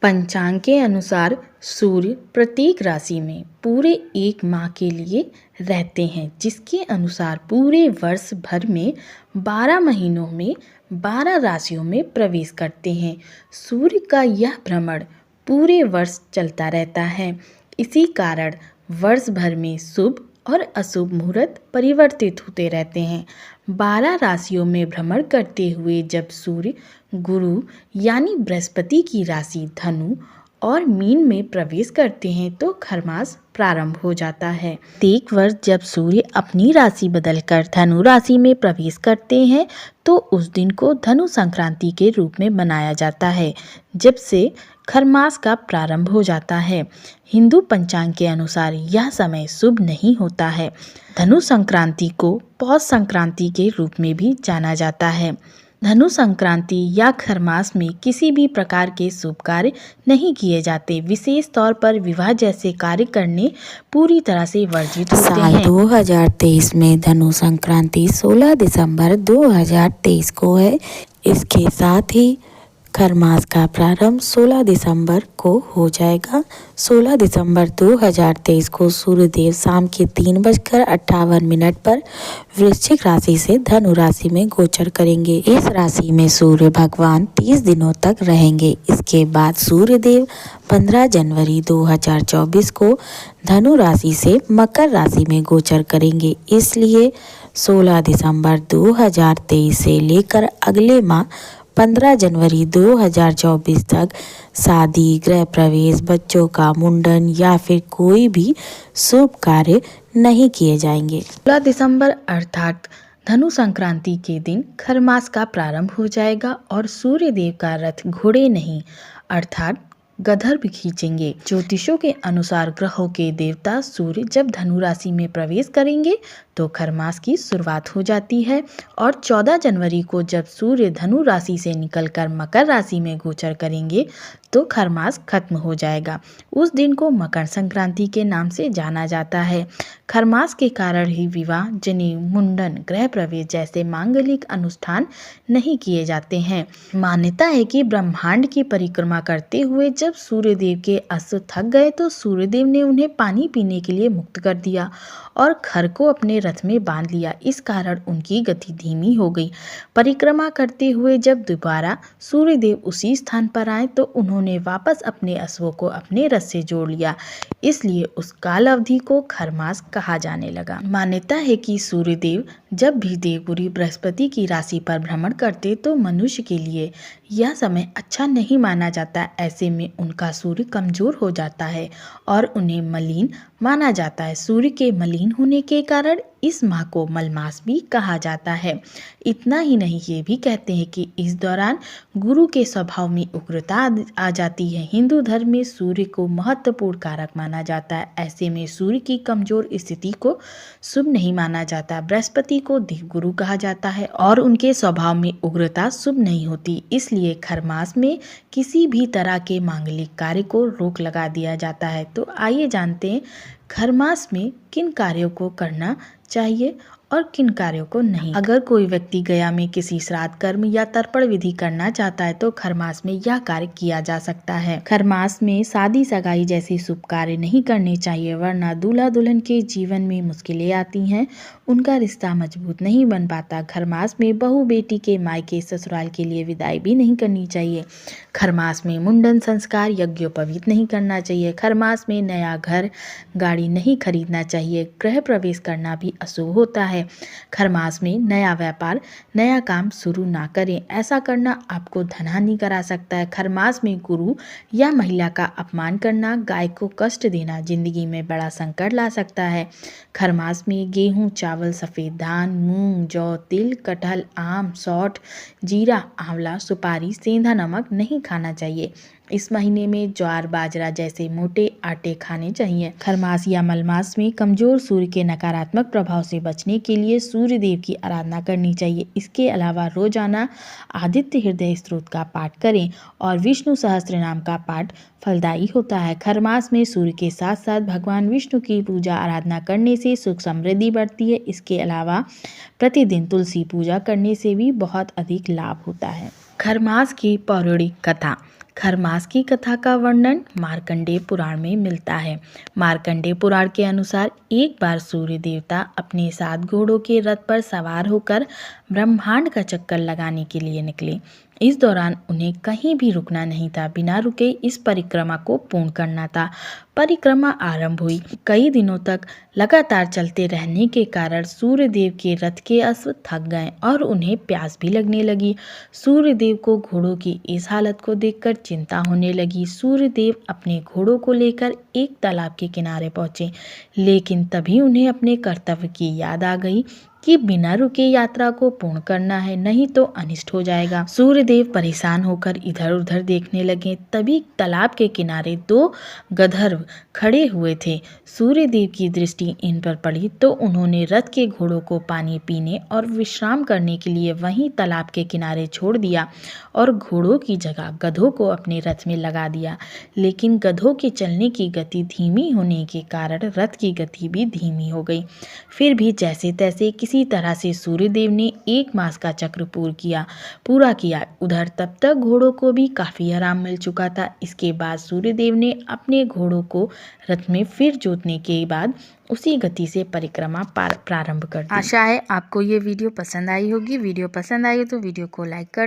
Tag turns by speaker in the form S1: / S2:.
S1: पंचांग के अनुसार सूर्य प्रत्येक राशि में पूरे एक माह के लिए रहते हैं, जिसके अनुसार पूरे वर्ष भर में 12 महीनों में 12 राशियों में प्रवेश करते हैं। सूर्य का यह भ्रमण पूरे वर्ष चलता रहता है। इसी कारण वर्ष भर में शुभ और अशुभ मुहूर्त परिवर्तित होते रहते हैं। 12 राशियों में भ्रमण करते हुए जब सूर्य गुरु यानी बृहस्पति की राशि धनु और मीन में प्रवेश करते हैं तो खरमास प्रारंभ हो जाता है। प्रत्येक वर्ष जब सूर्य अपनी राशि बदलकर धनु राशि में प्रवेश करते हैं तो उस दिन को धनु संक्रांति के रूप में मनाया जाता है, जब से खरमास का प्रारंभ हो जाता है। हिंदू पंचांग के अनुसार यह समय शुभ नहीं होता है। धनु संक्रांति को पौष संक्रांति के रूप में भी जाना जाता है। धनु संक्रांति या खरमास में किसी भी प्रकार के शुभ कार्य नहीं किए जाते। विशेष तौर पर विवाह जैसे कार्य करने पूरी तरह से वर्जित होते हैं।
S2: 2023 में धनु संक्रांति 16 दिसंबर 2023 को है। इसके साथ ही खरमास का प्रारंभ 16 दिसंबर को हो जाएगा। 16 दिसंबर 2023 को सूर्यदेव शाम के 3:58 पर वृश्चिक राशि से धनु राशि में गोचर करेंगे। इस राशि में सूर्य भगवान 30 दिनों तक रहेंगे। इसके बाद सूर्यदेव 15 जनवरी 2024 को धनु राशि से मकर राशि में गोचर करेंगे। इसलिए 16 दिसंबर 2023 से लेकर अगले माह 15 जनवरी 2024 तक शादी, गृह प्रवेश, बच्चों का मुंडन या फिर कोई भी शुभ कार्य नहीं किए जाएंगे।
S1: 16 दिसंबर अर्थात धनु संक्रांति के दिन खरमास का प्रारंभ हो जाएगा और सूर्य देव का रथ घोड़े नहीं अर्थात गधर भी खींचेंगे। ज्योतिषों के अनुसार ग्रहों के देवता सूर्य जब धनु राशि में प्रवेश करेंगे तो खरमास की शुरुआत हो जाती है और 14 जनवरी को जब सूर्य धनु राशि से निकलकर मकर राशि में गोचर करेंगे तो खरमास खत्म हो जाएगा। उस दिन को मकर संक्रांति के नाम से जाना जाता है। खरमास के कारण ही विवाह, जनेऊ, मुंडन, गृह प्रवेश जैसे मांगलिक अनुष्ठान नहीं किए जाते हैं। मान्यता है कि ब्रह्मांड की परिक्रमा करते हुए जब सूर्यदेव के अश्व थक गए तो सूर्यदेव ने उन्हें पानी पीने के लिए मुक्त कर दिया और खर को अपने रथ में बांध लिया। इस कारण उनकी गति धीमी हो गई। परिक्रमा करते हुए जब दोबारा सूर्यदेव उसी स्थान पर आए तो उन्होंने वापस अपने अश्वों को अपने रथ से जोड़ लिया। इसलिए उस काल अवधि को खरमास कहा जाने लगा। मान्यता है कि सूर्यदेव जब भी देवगुरु बृहस्पति की राशि पर भ्रमण करते तो मनुष्य के लिए यह समय अच्छा नहीं माना जाता। ऐसे में उनका सूर्य कमजोर हो जाता है और उन्हें मलिन माना जाता है। सूर्य के मलिन होने के कारण इस माह को मलमास भी कहा जाता है। इतना ही नहीं, ये भी कहते हैं कि इस दौरान गुरु के स्वभाव में उग्रता आ जाती है। हिंदू धर्म में सूर्य को महत्वपूर्ण कारक माना जाता है। ऐसे में सूर्य की कमजोर स्थिति को शुभ नहीं माना जाता। बृहस्पति को देवगुरु कहा जाता है और उनके स्वभाव में उग्रता शुभ नहीं होती। इसलिए खरमास में किसी भी तरह के मांगलिक कार्य को रोक लगा दिया जाता है। तो आइए जानते हैं खरमास में किन कार्यों को करना चाहिए और किन कार्यों को नहीं। अगर कोई व्यक्ति गया में किसी श्राद्ध कर्म या तर्पण विधि करना चाहता है तो खरमास में यह कार्य किया जा सकता है। खरमास में शादी सगाई जैसे शुभ कार्य नहीं करने चाहिए, वरना दूल्हा दुल्हन के जीवन में मुश्किलें आती हैं, उनका रिश्ता मजबूत नहीं बन पाता। खरमास में बहू बेटी के मायके ससुराल के लिए विदाई भी नहीं करनी चाहिए। खरमास में मुंडन संस्कार यज्ञोपवीत नहीं करना चाहिए। खरमास में नया घर गाड़ी नहीं खरीदना चाहिए। गृह प्रवेश करना भी अशुभ होता है। खरमास में नया व्यापार, नया काम शुरू ना करें, ऐसा करना आपको धनहानि करा सकता है। खरमास में गुरु या महिला का अपमान करना, गाय को कष्ट देना जिंदगी में बड़ा संकट ला सकता है। खरमास में गेहूं, चावल, सफेद धान, मूंग, जौ, तिल, कटहल, आम, सौठ, जीरा, आंवला, सुपारी, सेंधा नमक नहीं खाना चाहिए। इस महीने में ज्वार, बाजरा जैसे मोटे आटे खाने चाहिए। खरमास या मलमास में कमजोर सूर्य के नकारात्मक प्रभाव से बचने के लिए सूर्य देव की आराधना करनी चाहिए। इसके अलावा रोजाना आदित्य हृदय स्तोत्र का पाठ करें और विष्णु सहस्त्र नाम का पाठ फलदायी होता है। खरमास में सूर्य के साथ साथ भगवान विष्णु की पूजा आराधना करने से सुख समृद्धि बढ़ती है। इसके अलावा प्रतिदिन तुलसी पूजा करने से भी बहुत अधिक लाभ होता है। खरमास की पौराणिक कथा। खरमास की कथा का वर्णन मार्कंडेय पुराण में मिलता है। मार्कंडेय पुराण के अनुसार एक बार सूर्य देवता अपने 7 घोड़ों के रथ पर सवार होकर ब्रह्मांड का चक्कर लगाने के लिए निकले। इस दौरान उन्हें कहीं भी रुकना नहीं था, बिना रुके इस परिक्रमा को पूर्ण करना था। परिक्रमा आरंभ हुई। कई दिनों तक लगातार चलते रहने के कारण सूर्य देव के रथ के अश्व थक गए और उन्हें प्यास भी लगने लगी। सूर्य देव को घोड़ों की इस हालत को देखकर चिंता होने लगी। सूर्य देव अपने घोड़ों को लेकर एक तालाब के किनारे पहुंचे, लेकिन तभी उन्हें अपने कर्तव्य की याद आ गई कि बिना रुके यात्रा को पूर्ण करना है, नहीं तो अनिष्ट हो जाएगा। सूर्य देव परेशान होकर इधर उधर देखने लगे। तभी तालाब के किनारे 2 गंधर्व खड़े हुए थे। सूर्य देव की दृष्टि इन पर पड़ी तो उन्होंने रथ के घोड़ों को पानी पीने और विश्राम करने के लिए वहीं तालाब के किनारे छोड़ दिया और घोड़ों की जगह गधों को अपने रथ में लगा दिया। लेकिन गधों के चलने की गति धीमी होने के कारण रथ की गति भी धीमी हो गई। फिर भी जैसे तैसे किसी तरह से सूर्यदेव ने 1 मास का चक्र पूरा किया। उधर तब तक घोड़ों को भी काफी आराम मिल चुका था। इसके बाद सूर्यदेव ने अपने घोड़ों को रथ में फिर जोतने के बाद उसी गति से परिक्रमा प्रारंभ कर दी। आशा है आपको ये वीडियो पसंद आई होगी। वीडियो पसंद आई हो तो वीडियो को लाइक कर